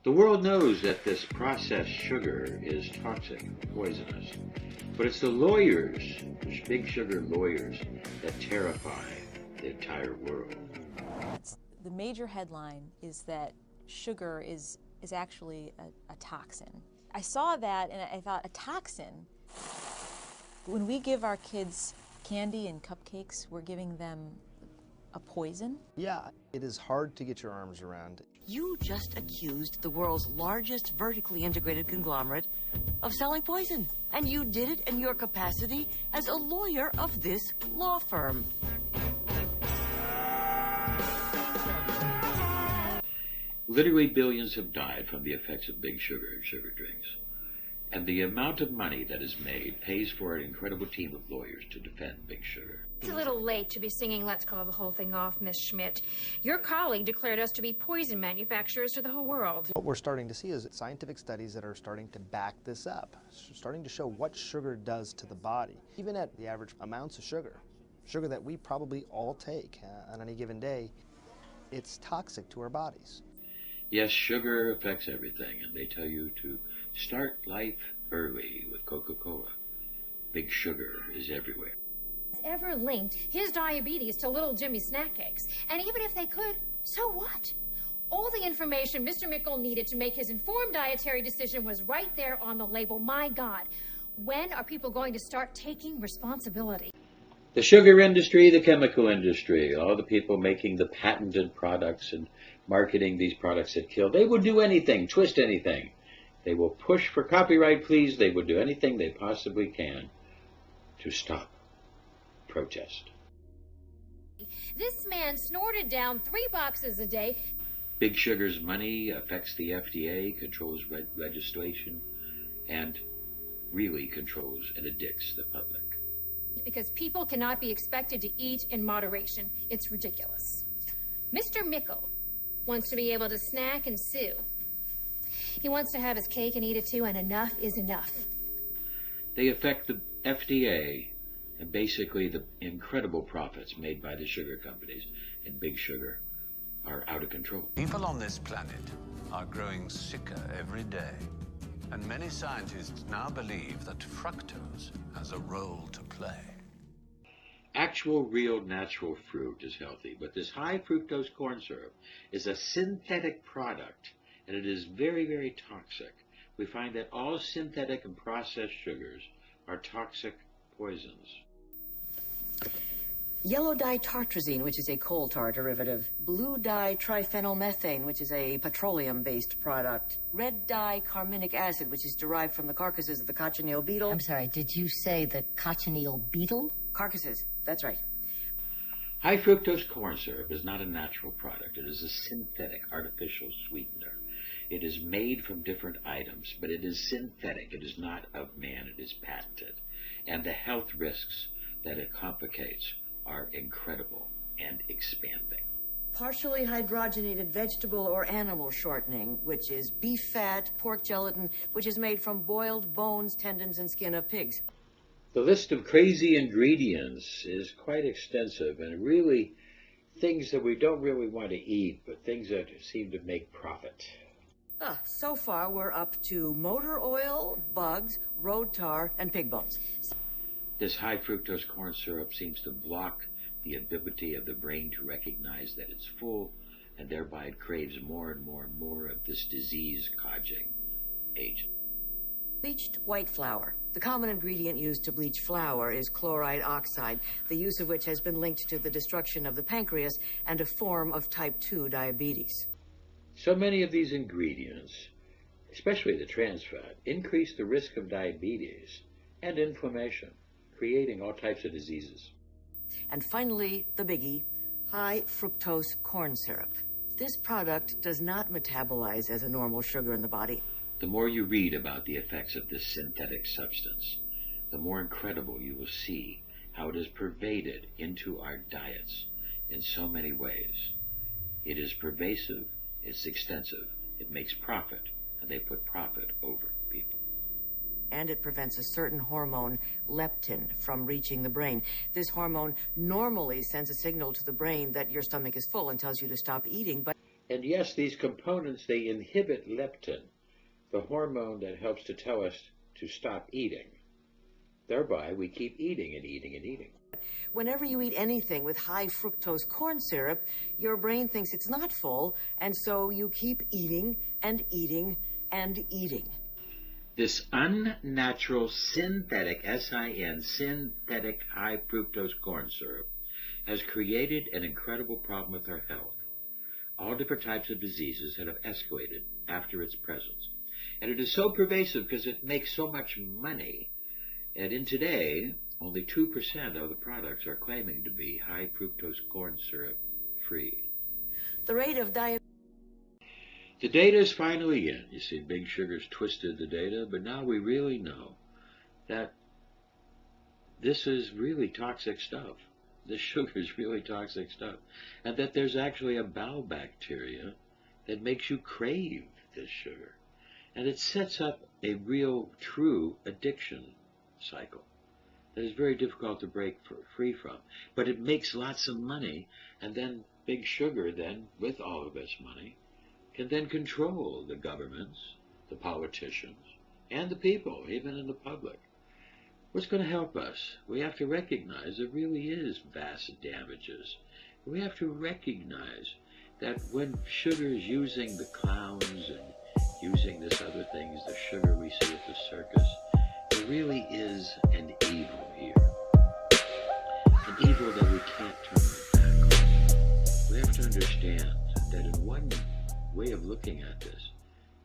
The world knows that this processed sugar is toxic, poisonous, but it's the lawyers, big sugar lawyers, that terrify the entire world. The major headline is that sugar is actually a toxin. I saw that and I thought, a toxin? When we give our kids candy and cupcakes, we're giving them a poison? Yeah, it is hard to get your arms around. You just accused the world's largest vertically integrated conglomerate of selling poison. And you did it in your capacity as a lawyer of this law firm. Literally billions have died from the effects of big sugar and sugar drinks. And the amount of money that is made pays for an incredible team of lawyers to defend big sugar. It's a little late to be singing Let's Call the Whole Thing Off, Miss Schmidt. Your colleague declared us to be poison manufacturers to the whole world. What we're starting to see is scientific studies that are starting to back this up, starting to show what sugar does to the body. Even at the average amounts of sugar that we probably all take on any given day, it's toxic to our bodies. Yes, sugar affects everything, and they tell you to start life early with Coca-Cola. Big sugar is everywhere. Ever linked his diabetes to little Jimmy's snack cakes. And even if they could, so what? All the information Mr. Mickle needed to make his informed dietary decision was right there on the label. My God, when are people going to start taking responsibility? The sugar industry, the chemical industry, all the people making the patented products and marketing these products that kill, they will do anything, twist anything. They will push for copyright, please. They will do anything they possibly can to stop protest. This man snorted down 3 boxes a day. Big sugar's money affects the FDA, controls legislation, and really controls and addicts the public. Because people cannot be expected to eat in moderation. It's ridiculous. Mr. Mickle wants to be able to snack and sue. He wants to have his cake and eat it too, and enough is enough. They affect the FDA and basically the incredible profits made by the sugar companies, and big sugar are out of control. People on this planet are growing sicker every day, and many scientists now believe that fructose has a role to play. Actual, real, natural fruit is healthy, but this high fructose corn syrup is a synthetic product, and it is very, very toxic. We find that all synthetic and processed sugars are toxic poisons. Yellow ditartrazine, which is a coal tar derivative. Blue ditriphenylmethane, which is a petroleum-based product. Red dicarminic acid, which is derived from the carcasses of the cochineal beetle. I'm sorry, did you say the cochineal beetle? Carcasses, that's right. High fructose corn syrup is not a natural product. It is a synthetic, artificial sweetener. It is made from different items, but it is synthetic. It is not of man. It is patented. And the health risks that it complicates are incredible and expanding. Partially hydrogenated vegetable or animal shortening, which is beef fat, pork gelatin, which is made from boiled bones, tendons, and skin of pigs. The list of crazy ingredients is quite extensive, and really things that we don't really want to eat, but things that seem to make profit. So far we're up to motor oil, bugs, road tar, and pig bones. This high fructose corn syrup seems to block the ability of the brain to recognize that it's full, and thereby it craves more and more and more of this disease-causing agent. Bleached white flour. The common ingredient used to bleach flour is chloride oxide, the use of which has been linked to the destruction of the pancreas and a form of type 2 diabetes. So many of these ingredients, especially the trans fat, increase the risk of diabetes and inflammation, creating all types of diseases. And finally, the biggie, high fructose corn syrup. This product does not metabolize as a normal sugar in the body. The more you read about the effects of this synthetic substance, the more incredible you will see how it is pervaded into our diets in so many ways. It is pervasive, it's extensive, it makes profit, and they put profit over people. And it prevents a certain hormone, leptin, from reaching the brain. This hormone normally sends a signal to the brain that your stomach is full and tells you to stop eating, but And yes, these components, they inhibit leptin, the hormone that helps to tell us to stop eating. Thereby, we keep eating and eating and eating. Whenever you eat anything with high fructose corn syrup, your brain thinks it's not full, and so you keep eating and eating and eating. This unnatural synthetic, S-I-N, synthetic high fructose corn syrup has created an incredible problem with our health. All different types of diseases that have escalated after its presence. And it is so pervasive because it makes so much money. And in today, only 2% of the products are claiming to be high fructose corn syrup free. The rate of diabetes. The data is finally in. You see, Big Sugar's twisted the data, but now we really know that this is really toxic stuff. This sugar is really toxic stuff. And that there's actually a bowel bacteria that makes you crave this sugar. And it sets up a real, true addiction cycle that is very difficult to break free from. But it makes lots of money, and then Big Sugar then, with all of its money, can then control the governments, the politicians, and the people, even in the public. What's going to help us? We have to recognize there really is vast damages. We have to recognize that when sugar is using the clowns and using this other things, the sugar we see at the circus, there really is an evil here. An evil that we can't turn back on. We have to understand that in one way of looking at this,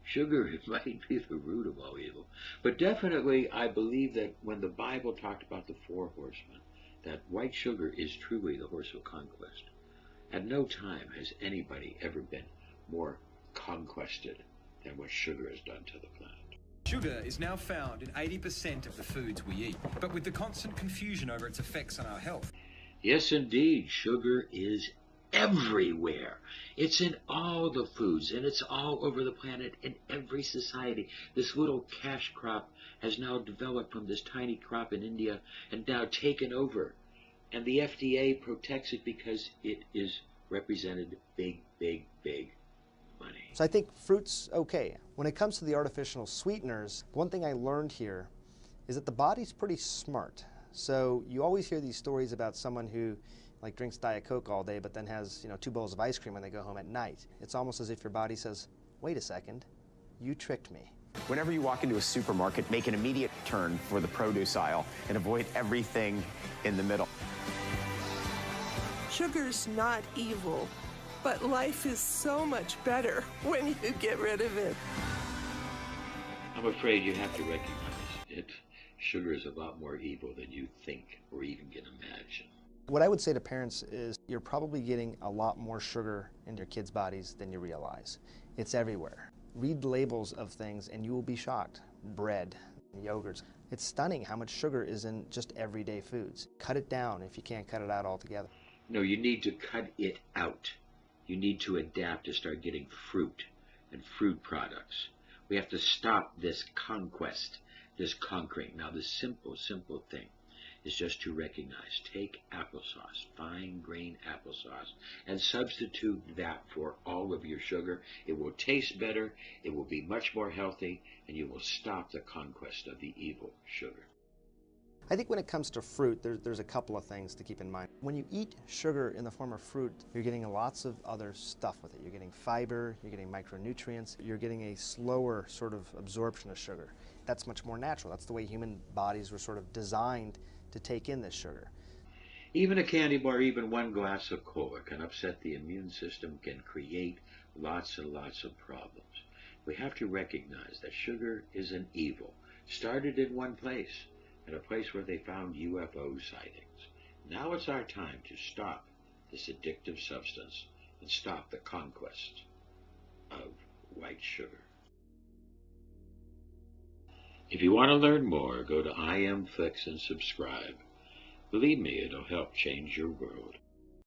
sugar might be the root of all evil. But definitely, I believe that when the Bible talked about the four horsemen, that white sugar is truly the horse of conquest. At no time has anybody ever been more conquested than what sugar has done to the planet. Sugar is now found in 80% of the foods we eat, but with the constant confusion over its effects on our health. Yes, indeed, sugar is everywhere. It's in all the foods, and it's all over the planet in every society. This little cash crop has now developed from this tiny crop in India and now taken over. And the FDA protects it because it is represented big, big, big money. So I think fruit's okay. When it comes to the artificial sweeteners, one thing I learned here is that the body's pretty smart. So you always hear these stories about someone who drinks Diet Coke all day but then has 2 bowls of ice cream when they go home at night. It's almost as if your body says, wait a second, you tricked me. Whenever you walk into a supermarket, make an immediate turn for the produce aisle and avoid everything in the middle. Sugar's not evil, but life is so much better when you get rid of it. I'm afraid you have to recognize it. Sugar is a lot more evil than you think or even can imagine. What I would say to parents is you're probably getting a lot more sugar in your kids' bodies than you realize. It's everywhere. Read labels of things and you will be shocked. Bread, yogurts. It's stunning how much sugar is in just everyday foods. Cut it down if you can't cut it out altogether. No, you need to cut it out. You need to adapt to start getting fruit and fruit products. We have to stop this conquest, this conquering. Now, the simple thing is just to recognize, take applesauce, fine grain applesauce, and substitute that for all of your sugar. It will taste better, it will be much more healthy, and you will stop the conquest of the evil sugar. I think when it comes to fruit, there's a couple of things to keep in mind. When you eat sugar in the form of fruit, you're getting lots of other stuff with it. You're getting fiber, you're getting micronutrients, you're getting a slower sort of absorption of sugar. That's much more natural. That's the way human bodies were sort of designed to take in this sugar. Even a candy bar, even one glass of cola can upset the immune system, can create lots and lots of problems. We have to recognize that sugar is an evil. Started in one place, at a place where they found UFO sightings. Now it's our time to stop this addictive substance and stop the conquest of white sugar. If you want to learn more, go to IMFlix and subscribe. Believe me, it'll help change your world.